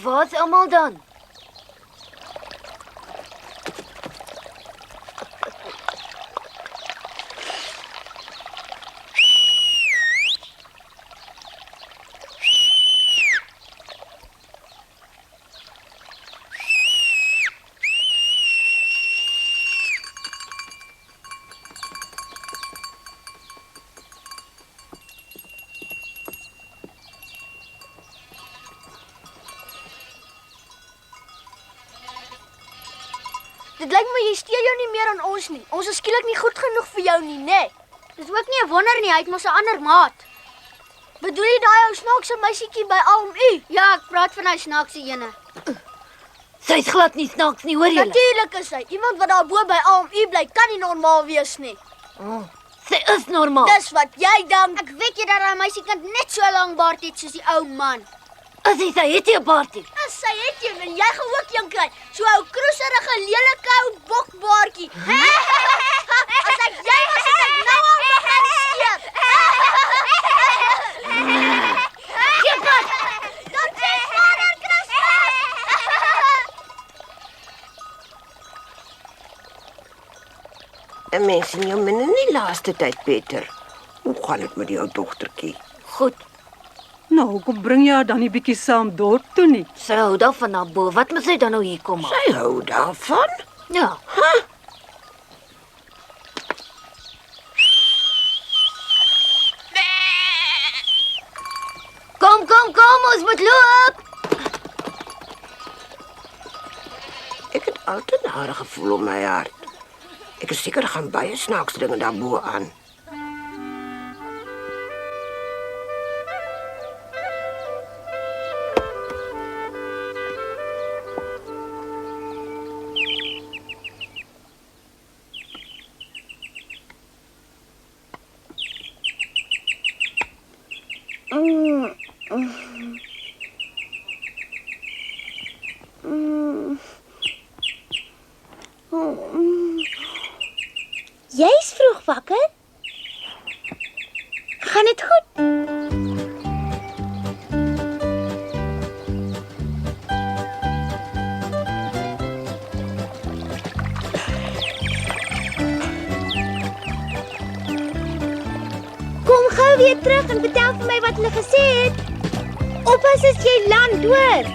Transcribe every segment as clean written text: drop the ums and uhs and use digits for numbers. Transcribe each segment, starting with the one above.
Waar is almal dan? Dit lyk my jy steel jou nie meer aan ons nie. Ons is skielik nie goed genoeg vir jou nie, né? Dis ook nie 'n wonder nie, hy het mos 'n ander maat. Bedoel jy daai ou snaakse meisietjie by AMU? Ja, ek praat van hy snaakse ene. Sy's glad nie snaaks nie, hoor julle? Natuurlik is hy. Iemand wat daar bo by AMU bly, kan nie normaal wees nie. Oh, sy is normaal. Dis wat jy dink. Ek weet jy dat daai meisiekind net so lank baard het soos die ou man. As sy het nie 'n baardie. As sy het jy en jy gaan ook een kry. So 'n kroeserige lelike ou bokbaardjie. As ek jy was het ek nou al begin skeep. Geef wat? Dat is vader Christus. 'n Mens in jou minne nie laaste tyd, Peter. Hoe gaan dit met jou dogtertjie? Goed, Nou, kom bring jy haar dan nie bietjie saam dorp toe nie. sy hou daarvan na bo. Wat moet sy dan nou hier kom? Sy hou daarvan. Ja. Kom, ons moet loop. Ek het altyd 'n nare gevoel om my hart. Ek is seker gaan baie snaakse dinge daarbo aan. Jy's vroeg wakker? Gaan dit goed? Kom gou weer terug en vertel vir my wat hulle gesê het. Oppas as jy land, hoor.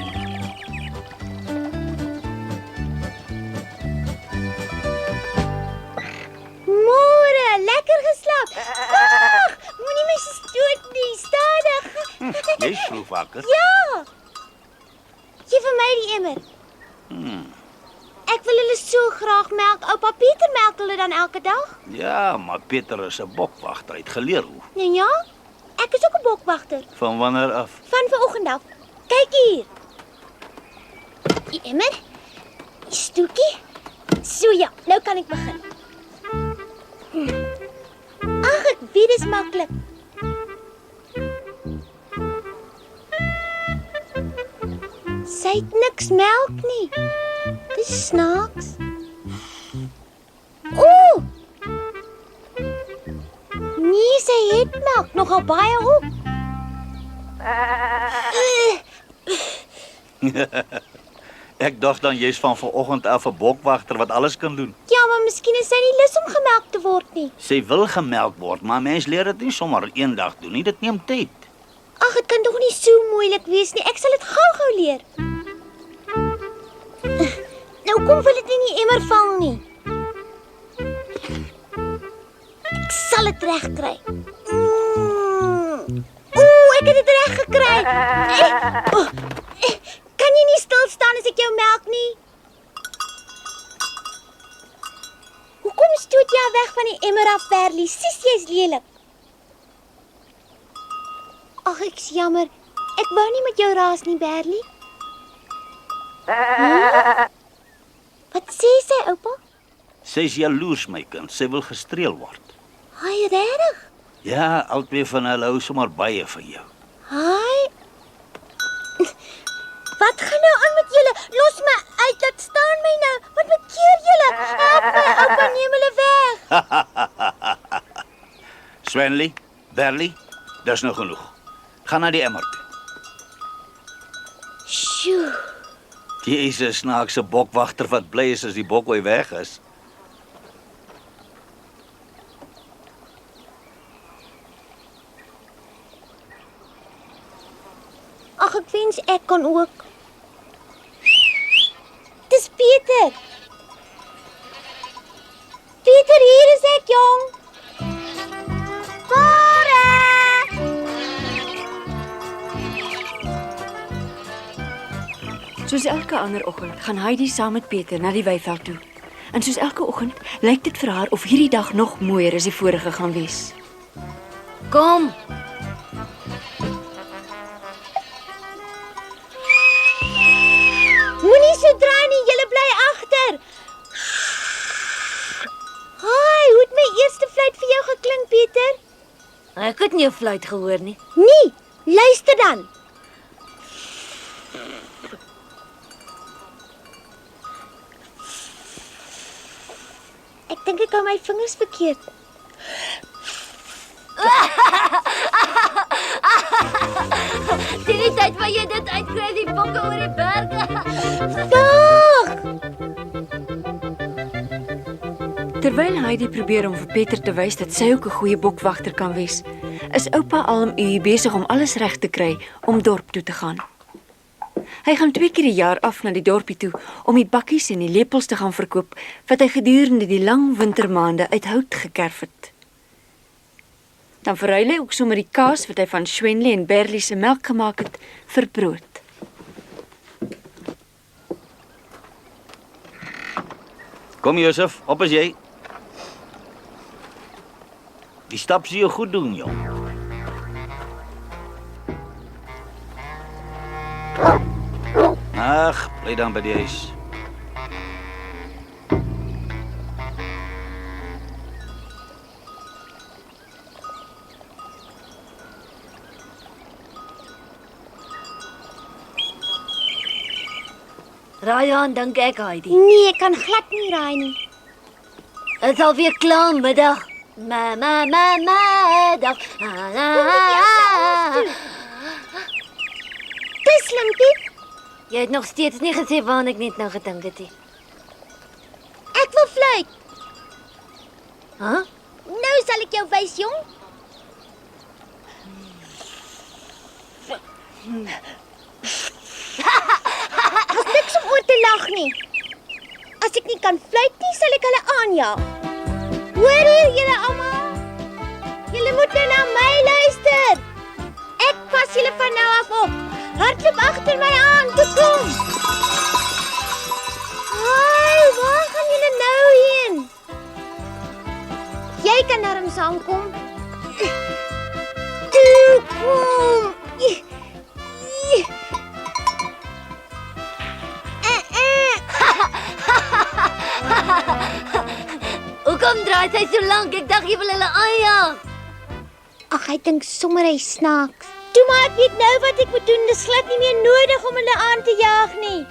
Môre, lekker geslaap. Ag, moenie my stoot nie, stadig. Jy's vroeg wakker. Ja. Gee vir my die emmer. Ek wil hulle so graag melk. Oupa Pieter melk hulle dan elke dag. Ja, maar Peter is 'n bokwagter, hy het geleer hoe. Nee, ja. Ek is ook 'n bokwagter. Van wanneer af? Van vanoggend af. Kyk hier. Die emmer. Die stoekie. So ja, nou kan ek begin. Ag, ek weet dit is maklik. Sy het niks melk nie. Dis snaaks. Ooh! Nee, sy het melk, nogal baie ook. Ek dink dan jy's van vanoggend af 'n bokwagter wat alles kan doen. Ja, maar miskien is sy nie lus om gemelk te word nie. Sy wil gemelk word, maar mens leer dit nie sommer eendag doen nie. Dit neem tyd. Ag, dit kan tog nie so moeilik wees nie. Ek sal dit gou-gou leer. Nou kom wil dit nie in die emmer val nie. Ek sal dit reg kry. Ooh, ek het dit reg gekry. Kan jy nie stil staan as ek jou melk nie? Hoekom stoot jy weg van die emmer af, Perlie? Sis, jy's lelik. Ag, ek's jammer. Ek wou nie met jou raas nie, Berlie. Wat sê sy, oupa? Sy is jaloers, my kind. Sy wil gestreel word. Hy regtig? Ja, albei van hulle hou sommer baie van jou. Hi. Wat gaan nou aan met julle? Los my uit, laat staan my nou. Wat bekeer julle? Help my, oupa, neem hulle weg. Swenley, Berlie, dis nou genoeg. Gaan na die emmer toe. Sjoe. Die is 'n snaakse bokwagter wat bly is as die bokkooi weg is. Ag, ek wens ek kon ook. Dis Pieter. Pieter, hier is ek, jong. Kore! Soos elke ander oggend gaan Heidi saam met Pieter na die weiveld toe. En soos elke oggend lyk dit vir haar of hierdie dag nog mooier as die vorige gaan wees. Kom. Moenie so draai nie, julle bly agter. Haai, hoe het my eerste fluit vir jou geklink, Pieter? Ek het nie 'n fluit gehoor nie. Nee, luister dan. Ek dink ek hou my vingers verkeerd. Die tyd wat jy dit uitkry, die bokke oor die berge. Dag! Terwyl Heidi probeer om vir Pieter te wys dat sy ook 'n goeie bokwagter kan wees, is oupa Alm besig om alles reg te kry om dorp toe te gaan. Hy gaan 2 keer die jaar af na die dorpie toe om die bakkies en die lepels te gaan verkoop wat hy gedurende die lang wintermaande uit hout gekerf het. Dan verruil hy ook sommer die kaas wat hy van Swenley en Berlie se melk gemaak het vir brood. Kom Josef, op as jy. Die stap sê jou goed doen, jong. Ag, bly dan by die huis. Raai aan, dink ek, Heidi. Nee, ek kan glad nie raai nie. Dit is alweer klaar middag. Middag. Dis slim, Piet. Jy het nog steeds nie gesê waaraan ek net nou gedink het nie. Ek wil fluit. Hæ? Nou sal ek jou wys, jong. As niks om oor te lag nie. As ek nie kan fluit nie, sal ek hulle aanjaag. Hoor hier, julle almal. Julle moet nou na my luister. Ek pas julle van nou af op. Hardloop agter my aan, toe kom. Haai, waar gaan julle nou heen? Jy kan daarom saamkom. Toe kom. Hoekom draai sy so lank? Ek dink jy wil hulle aanjaag. Ag, hy dink sommer hy snaaks. Toe maar ek weet nou wat ek moet doen. Dis glad nie meer nodig om hulle aan te jaag nie.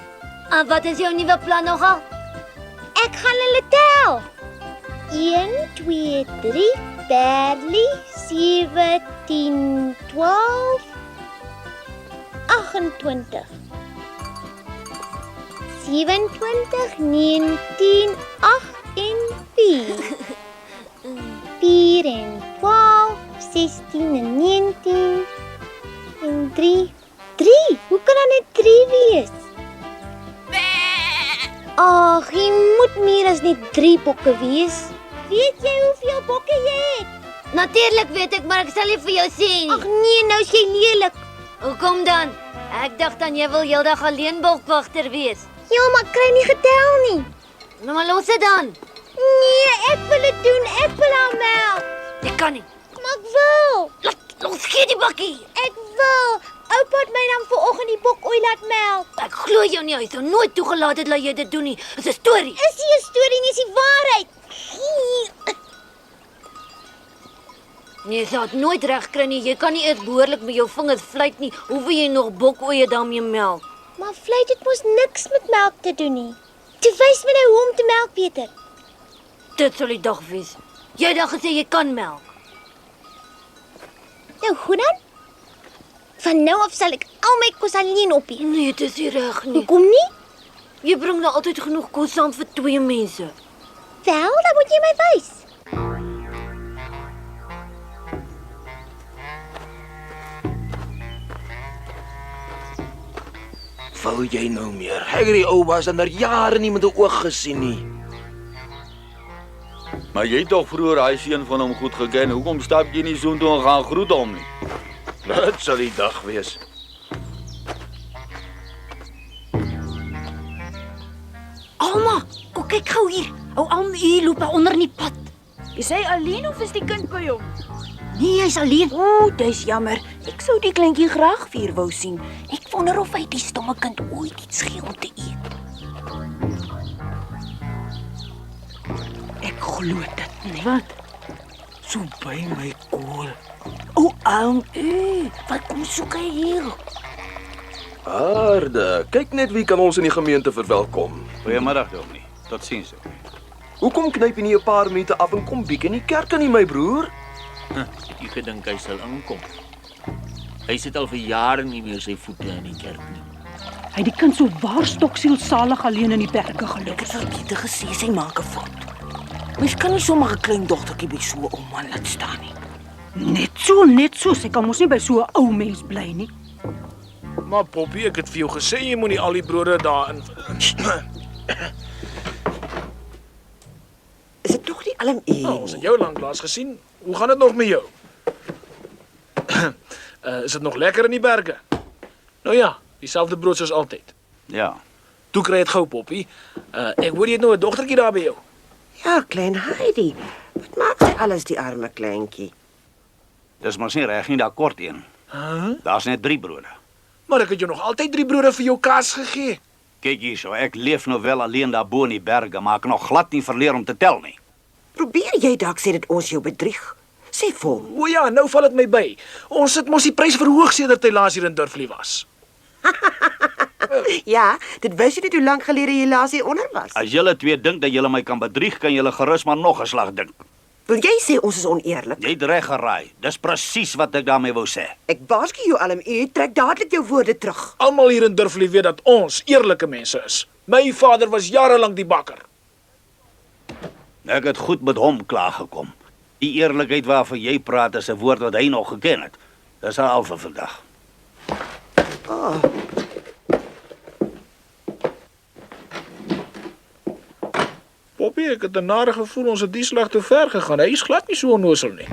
En wat is jou nuwe plan nogal? Ek gaan hulle tel. 1 2 3 Berlie 17 12 28 27 19 8 en 4 4 en 12 16 en 19 en 3 3, hoe kan dat net 3 wees? Ag, jy moet meer as net 3 bokke wees. Weet jy hoeveel bokke jy het? Natuurlik weet ek, maar ek sal nie vir jou sê nie. Ag nee, nou is jy lelik. Hoekom dan? Ek dink dan jy wil heeldag alleen bokwagter wees. Ja, maar ek kry nie getel nie. Nou maar los dit dan. Nee, ek wil dit doen. Ek wil haar melk. Ek kan nie. Maar ek wil. Laat los gee. gee die bakkie. Ek wil. Oupa het my dan vanoggend die bokoei laat melk. Ek glo jou nie, hy sou nooit toegelaat het dat jy dit doen nie. Dit is 'n storie. Is nie 'n storie nie, is die waarheid. Nee, jy sal dit nooit reg kry nie. Jy kan nie eers behoorlik met jou vingers vlieg nie. Hoe wil jy nog bokoeie daarmee melk? Maar vleis het mos niks met melk te doen nie. Toe wys my nou hoe om te melk, Pieter. Dit sal die dag wees. Jy het dan gesê jy kan melk. Nou goed dan. Van nou af sal ek al my kos alleen opeet. Nee, dit is nie reg nie. Hoekom nie? Jy bring nou altyd genoeg kos saam vir 2 mense. Wel, dan moet jy my wys. Wou jy nou meer? Ek het die ou baas al jare nie met 'n oog gesien nie. Maar jy het tog vroeër daai seun van hom goed geken. Hoekom stap jy nie soontoe en gaan groet hom nie? Dit sal die dag wees. Alma, kom kyk gou hier. Ou Alma hier loop daar onder in die pad. Is hy alleen of is die kind by hom? Nee, hy's alleen. Ooh, dis jammer. Ek sou die kleintjie graag vier wou sien. Ek wonder of hy die stomme kind ooit iets gee om te eet. Ek glo dit nie. Wat? So by my kool. O, wat kom soek hy hier? Aarde, kyk net wie kan ons in die gemeente verwelkom. Goeiemiddag, Dominee. Totsiens. Hoekom knyp jy nie 'n paar minute af en kom bietjie in die kerk aan nie, my broer? Ek gedink hy sal inkom. Hy sit al vir jare nie meer sy voete in die kerk nie. Hy het die kind so waar stoksielsalig alleen in die perke gelos. Ek het vir Pieter gesê sy maak 'n fout. Mens kan nie sommer 'n klein dogtertjie by so 'n ou man laat staan nie. Net so. Sy kan mos nie by so 'n ou mens bly nie. Maar Poppy, ek het vir jou gesê jy moenie al die brode daarin. Is dit nog nie alm een? Ons het jou lanklaas gesien. Hoe gaan dit nog met jou? Is dit nog lekker in die berge? Nou ja, dieselfde brood soos altyd. Ja. Toe kry dit gou, Poppy. Ek hoor jy het nou 'n dogtertjie daar by jou. Ja, klein Heidi. Wat maak sy alles die arme kleintjie? Dis mos nie reg nie, daar kort een. Daar's net 3 brode. Maar ek het jou nog altyd 3 brode vir jou kaas gegee. Kyk hierso, ek leef nou wel alleen daar bo in die berge, maar ek kan nog glad nie verleer om te tel nie. Probeer jy dalk sê dit ons jou bedrieg? Sê vir hom. O ja, nou val dit my by. Ons het mos die prys verhoog sedert hy laas hier in Durflee was. Ja, dit wys jy net hoe lank gelede jy laas hier onder was. As julle twee dink dat julle my kan bedrieg, kan julle gerus maar nog 'n slag dink. Wil jy sê ons is oneerlik? Jy het reg geraai. Dis presies wat ek daarmee wou sê. Ek waarsku jou alm, u trek dadelik jou woorde terug. Almal hier in Durflee weet dat ons eerlike mense is. My vader was jare lank die bakker. Ek het goed met hom klaargekom. Die eerlikheid waarvan jy praat is 'n woord wat hy nog geken het. Dis al vir vandag. Poppy, ek het 'n nare gevoel ons het die slag te ver gegaan. Hy is glad nie so onnoosel nie.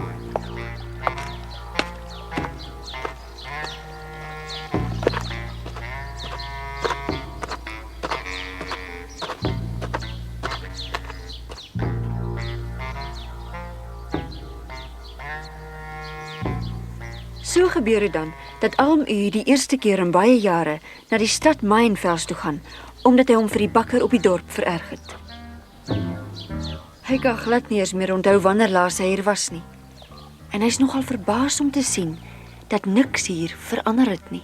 So gebeur dit dan dat Alm die eerste keer in baie jare na die stad Mayenvels toe gaan, omdat hy hom vir die bakker op die dorp vererg het. Hy kan glad nie eens meer onthou wanneer laas hy hier was nie. En hy's nogal verbaas om te sien dat niks hier verander het nie.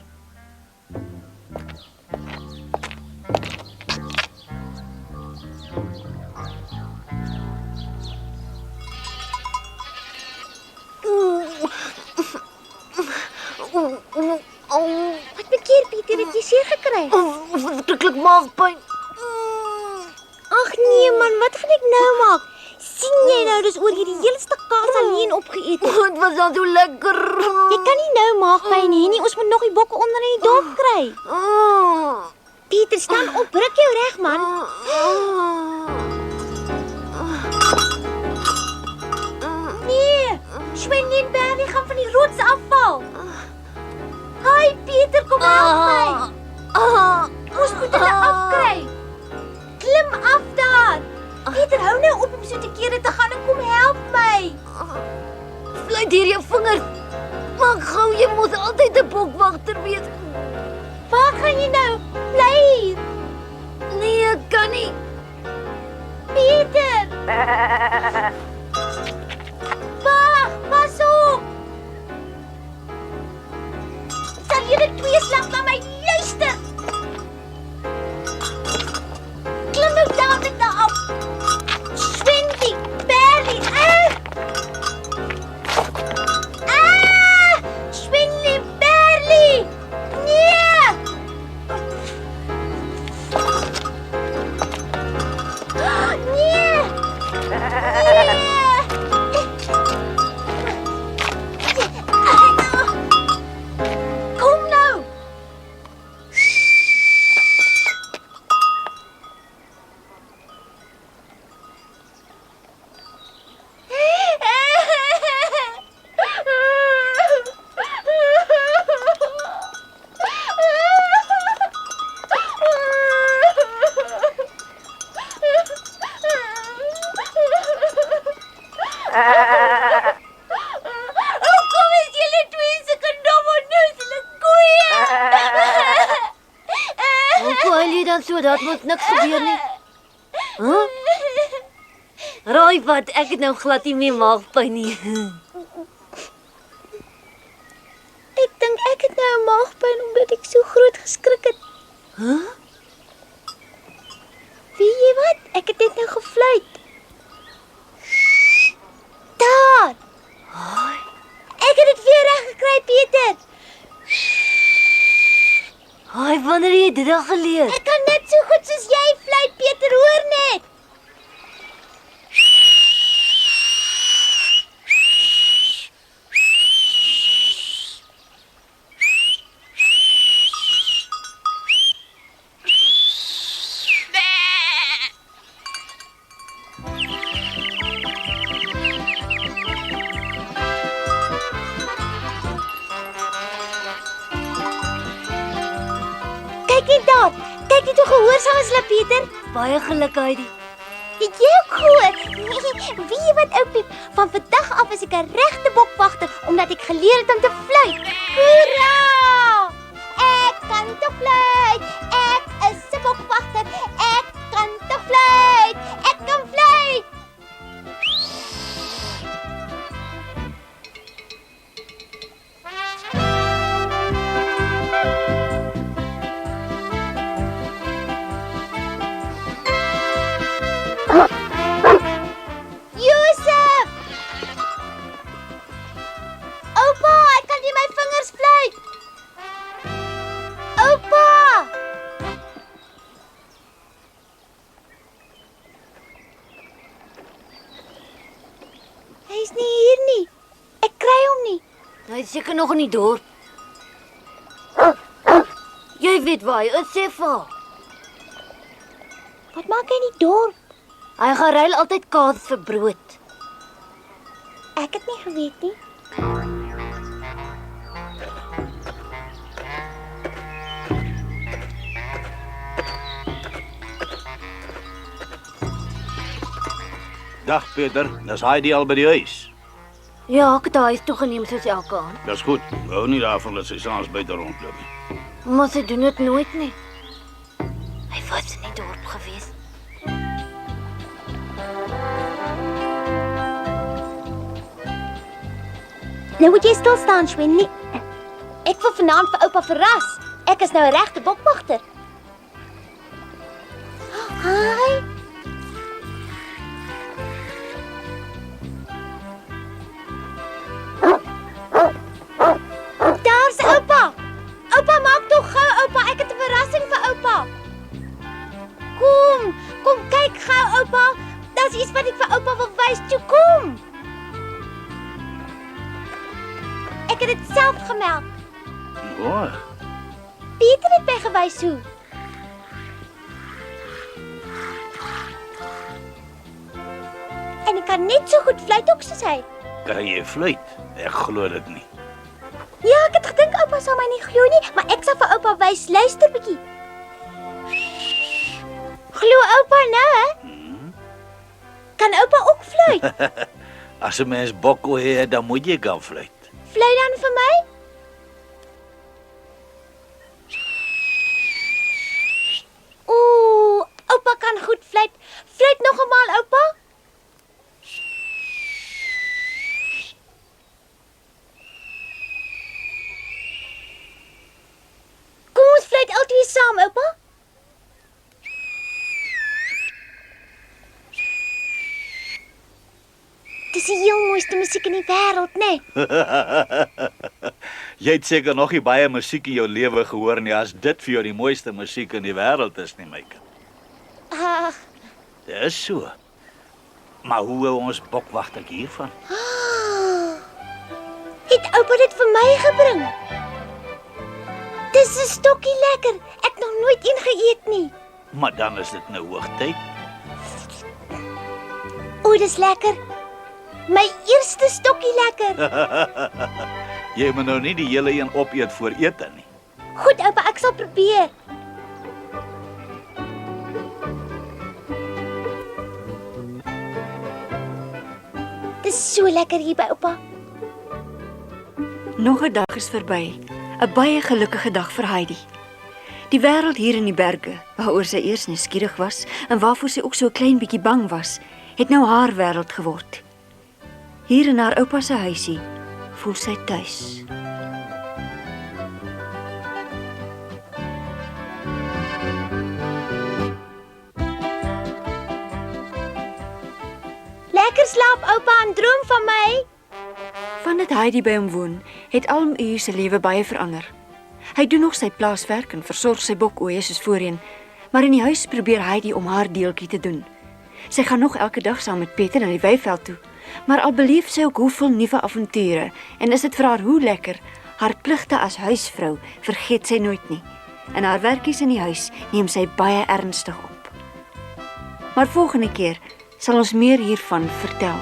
Wat bekeer Pieter, het jy seer gekry? Verskriklik maagpyn. Ag nee man, wat gaan ek nou maak? Sien jy nou, dis oor hierdie hele stuk kaas alleen opgeëet het. Dit was dan so lekker. Jy kan nie nou maagpyn hê nie, ons moet nog die bokke onder in die dorp kry. Pieter, staan op, ruk jou reg man. Nee, Sven en Bernie gaan van die rots afval. Hi Pieter, kom help my. Ons moet hulle afkry. Klim af daar. Pieter, hou nou op om so te kere te gaan en kom help my. Vlieg hier jou vingers. Maak gou, jy moet altyd 'n bokwagter wees. Waar gaan jy nou? Bly. Nee, ek kan nie. Pieter. Wag, pas op. Sal julle twee slag na my luister. Klim nou dadelik daar af. Swindy, Berry. Swindy, Berry. Nee. Nee. Kom nou. Hoekom is julle twee sulke dom onnoosele koeie? Hoe huil jy dan so? Dat moet niks gebeur nie. Raai wat, ek het nou glad nie meer maagpyn nie. Ek dink ek het nou 'n maagpyn omdat ek so groot geskrik het. Weet jy wat? Ek het net nou gefluit. Daar. Ek het dit weer reg gekry, Pieter. Haai, wanneer het jy dit al geleer? Ek kan net so goed soos jy fluit, Pieter, hoor net. Kyk net daar. Kyk net hoe gehoorsaam is hulle, Pieter. Baie geluk, Heidi. Het jy ook gehoor? Weet jy wat, ou Piep? Van vandag af is ek 'n regte bokwagter omdat ek geleer het om te fluit. Hoera! Ek kan te fluit. Ek is 'n bokwagter. Ek kan te fluit. Ek kan fluit. Josef! Oupa, ek kan nie my vingers fluit. Oupa! Hy is nie hier nie. Ek kry hom nie. Hy is seker nog in die dorp. Jy weet waar hy is, sê vir haar. Wat maak hy in die dorp? Hy gaan ruil altyd kaas vir brood. Ek het nie geweet nie. Dag Peter, dis Heidi al by die huis. Ja, ek het haar huis toegeneem soos elke aand. Dis goed. Hou nie daarvan dat sy saans buite rondloop nie. Maar sy doen dit nooit nie. Hy was in die dorp gewees. Nou moet jy stil staan, Swinny. Ek wil vanaand vir oupa verras. Ek is nou 'n regte bokwagter. Hi. Daar's oupa. Oupa, maak tog gou, oupa. Ek het 'n verrassing vir oupa. Kom kyk gou, oupa. Daar's iets wat ek vir oupa wil wys. Toe kom. Ek het dit self gemelk. O, Pieter het my gewys hoe. En ek kan net so goed fluit ook soos hy. kan jy fluit? Ek glo dit nie. Ja, ek het gedink oupa sal my nie glo nie, maar ek sal vir oupa wys. Luister bietjie. Glo oupa nou, hè? Kan oupa ook fluit? As 'n mens bokkel het, dan moet jy kan fluit. Fluit dan vir my? mooiste musiek in die wêreld, né? Jy het seker nog nie baie musiek in jou lewe gehoor nie as dit vir jou die mooiste musiek in die wêreld is nie, my kind. Ag, Dis so. Maar hoe hou ons bokwagter hiervan? het oupa dit vir my gebring? Dis 'n stokkie lekker. Ek nog nooit een geëet nie. Maar dan is dit nou hoogtyd. O, dis lekker. My eerste stokkie lekker. Jy moet nou nie die hele een opeet voor ete nie. Goed, oupa, ek sal probeer. Dis so lekker hier by oupa. Nog 'n dag is verby. 'n Baie gelukkige dag vir Heidi. Die wêreld hier in die berge, waaroor sy eers nuuskierig was en waarvoor sy ook so 'n klein bietjie bang was, het nou haar wêreld geword. Hier in haar oupa se huisie voel sy tuis. Lekker slaap oupa en droom van my. Vandat Heidi by hom woon, het Alm U se lewe baie verander. Hy doen nog sy plaaswerk en versorg sy bokoeie soos voorheen, maar in die huis probeer Heidi om haar deeltjie te doen. Sy gaan nog elke dag saam met Pieter na die weiveld toe, maar al beleef sy ook hoeveel nuwe avonture en is dit vir haar hoe lekker, haar pligte as huisvrou vergeet sy nooit nie. En haar werkies in die huis neem sy baie ernstig op. Maar volgende keer sal ons meer hiervan vertel.